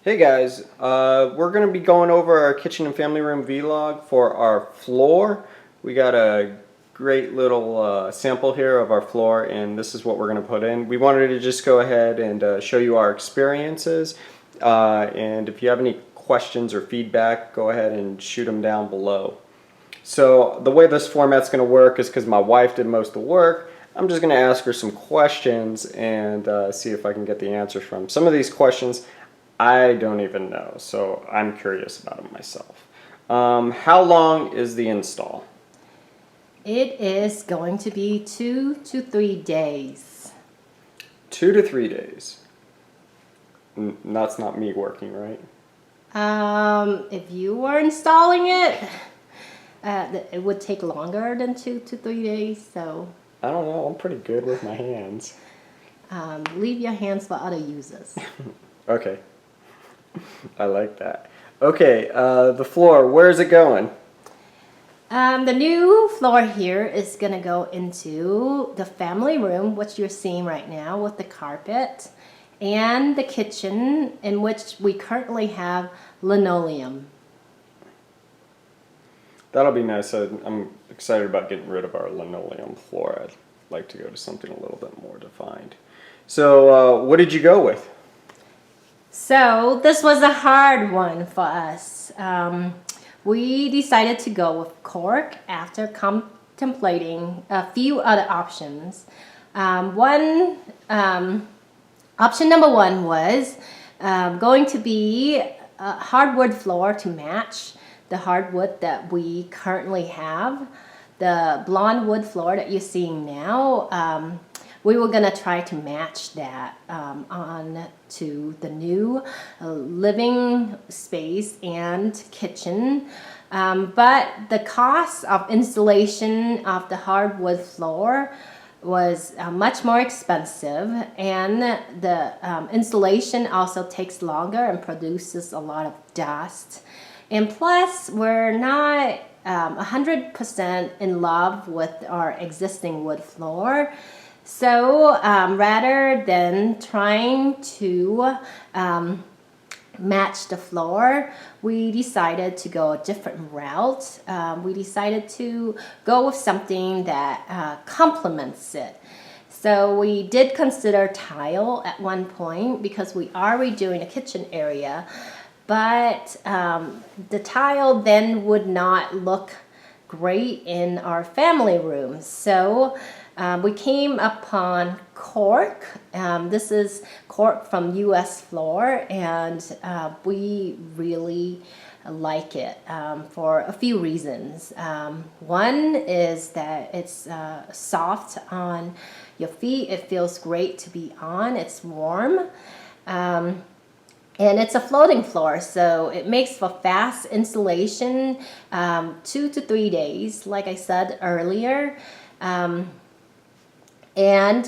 Hey guys, we're going to be going over our kitchen and family room vlog for our floor. We got a great little sample here of our floor, and this is what we're going to put in. We wanted to just go ahead and show you our experiences, and if you have any questions or feedback, go ahead and shoot them down below. So the way this format's going to work is because my wife did most of the work. I'm just going to ask her some questions and see if I can get the answers from some of these questions. I don't even know, so I'm curious about them myself. How long is the install? It is going to be 2 to 3 days. 2 to 3 days. That's not me working, right? If you were installing it, it would take longer than 2 to 3 days. So I don't know. I'm pretty good with my hands. leave your hands for other users. Okay. I like that. Okay, the floor, where is it going? The new floor here is going to go into the family room, which you're seeing right now with the carpet, and the kitchen, in which we currently have linoleum. That'll be nice. I'm excited about getting rid of our linoleum floor. I'd like to go to something a little bit more defined. So, what did you go with? So this was a hard one for us. We decided to go with cork after contemplating a few other options. Option number one was going to be a hardwood floor to match the hardwood that we currently have. The blonde wood floor that you're seeing now, we were gonna try to match that on to the new living space and kitchen. But the cost of installation of the hardwood floor was much more expensive, and the installation also takes longer and produces a lot of dust. And plus, we're not 100% in love with our existing wood floor. So rather than trying to match the floor, we decided to go a different route. We decided to go with something that complements it. So we did consider tile at one point because we are redoing the kitchen area, but the tile then would not look great in our family room. So we came upon cork. This is cork from USFloors, and we really like it for a few reasons. One is that it's soft on your feet. It feels great to be on. It's warm. And it's a floating floor, so it makes for fast installation, 2 to 3 days, like I said earlier. And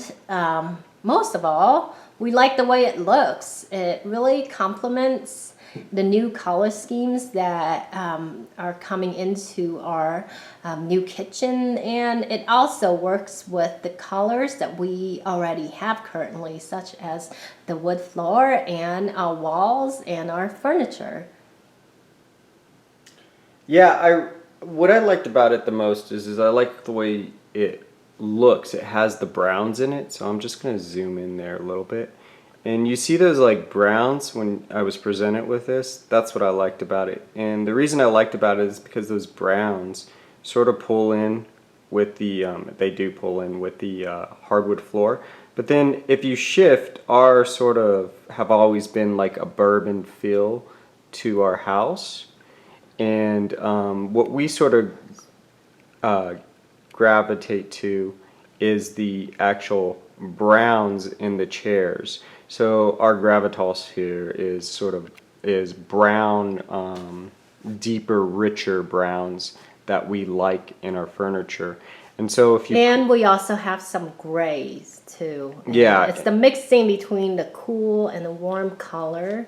most of all, we like the way it looks. It really complements the new color schemes that are coming into our new kitchen, and it also works with the colors that we already have currently, such as the wood floor and our walls and our furniture. Yeah, what I liked about it the most is I like the way it looks. It has the browns in it, so I'm just going to zoom in there a little bit. And you see those like browns when I was presented with this? That's what I liked about it. And the reason I liked about it is because those browns sort of pull in with the, they do pull in with the hardwood floor. But then if you shift, our sort of have always been like a bourbon feel to our house. And what we sort of gravitate to is the actual browns in the chairs. So our gravitas here is brown, deeper, richer browns that we like in our furniture. And so if you And we also have some grays too. Yeah. It's the mixing between the cool and the warm color.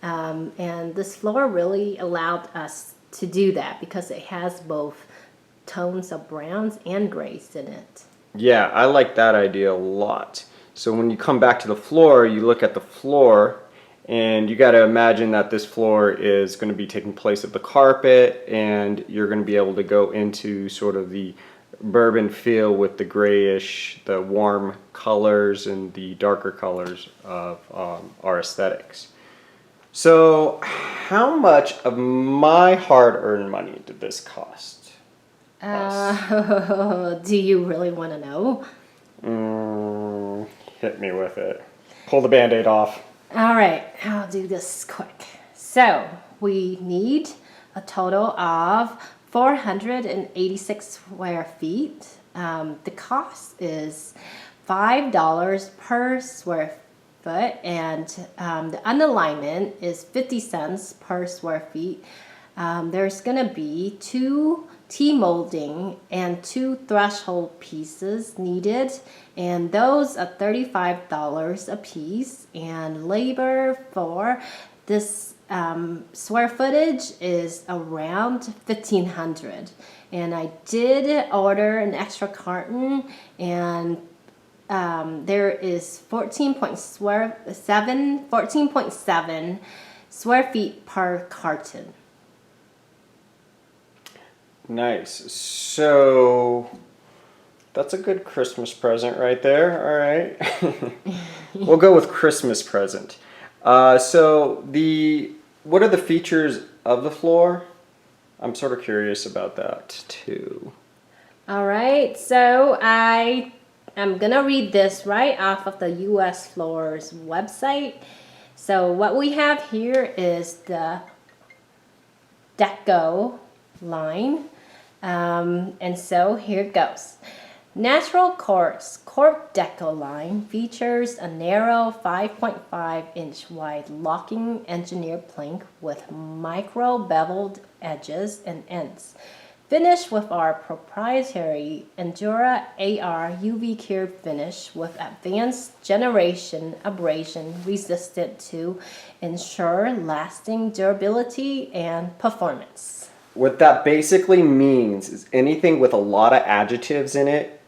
And this floor really allowed us to do that because it has both tones of browns and grays in it. Yeah, I like that idea a lot. So when you come back to the floor, you look at the floor And you got to imagine that this floor is going to be taking place of the carpet, and you're going to be able to go into sort of the bourbon feel with the grayish, the warm colors and the darker colors of our aesthetics. So how much of my hard-earned money did this cost? Do you really want to know? Hit me with it. Pull the Band-Aid off. All right, I'll do this quick. So we need a total of 486 square feet. The cost is $5 per square foot, and the unalignment is 50 cents per square feet. There's gonna be 2 T-molding and 2 threshold pieces needed, and those are $35 a piece, and labor for this square footage is around 1,500. And I did order an extra carton, and there is 14.7 square feet per carton. Nice. So that's a good Christmas present right there. All right. We'll go with Christmas present. So what are the features of the floor? I'm sort of curious about that too. All right. So I'm gonna read this right off of the USFloors website. So what we have here is the Deco line. And so here it goes. Natural Cork's Cork Deco line features a narrow 5.5-inch wide locking engineered plank with micro beveled edges and ends. Finished with our proprietary Endura AR UV cured finish with advanced generation abrasion resistant to ensure lasting durability and performance. What that basically means is anything with a lot of adjectives in it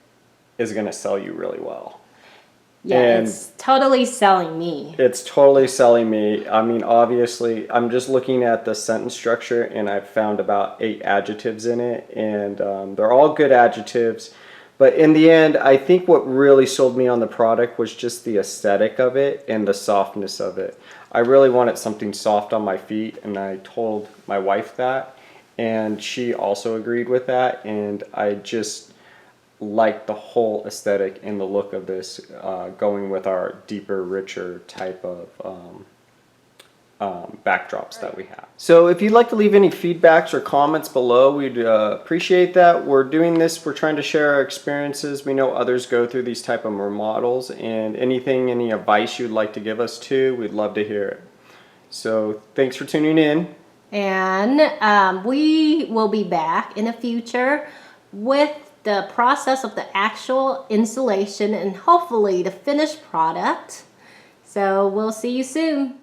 is going to sell you really well. Yeah, and it's totally selling me. It's totally selling me. I mean, obviously, I'm just looking at the sentence structure, and I've found about 8 adjectives in it, and they're all good adjectives. But in the end, I think what really sold me on the product was just the aesthetic of it and the softness of it. I really wanted something soft on my feet, and I told my wife that, and she also agreed with that, and I just like the whole aesthetic and the look of this, going with our deeper, richer type of backdrops that we have. So if you'd like to leave any feedbacks or comments below, we'd appreciate that. We're doing this, we're trying to share our experiences. We know others go through these type of remodels, and any advice you'd like to give us too, we'd love to hear it. So thanks for tuning in. And we will be back in the future with the process of the actual installation and hopefully the finished product. So we'll see you soon.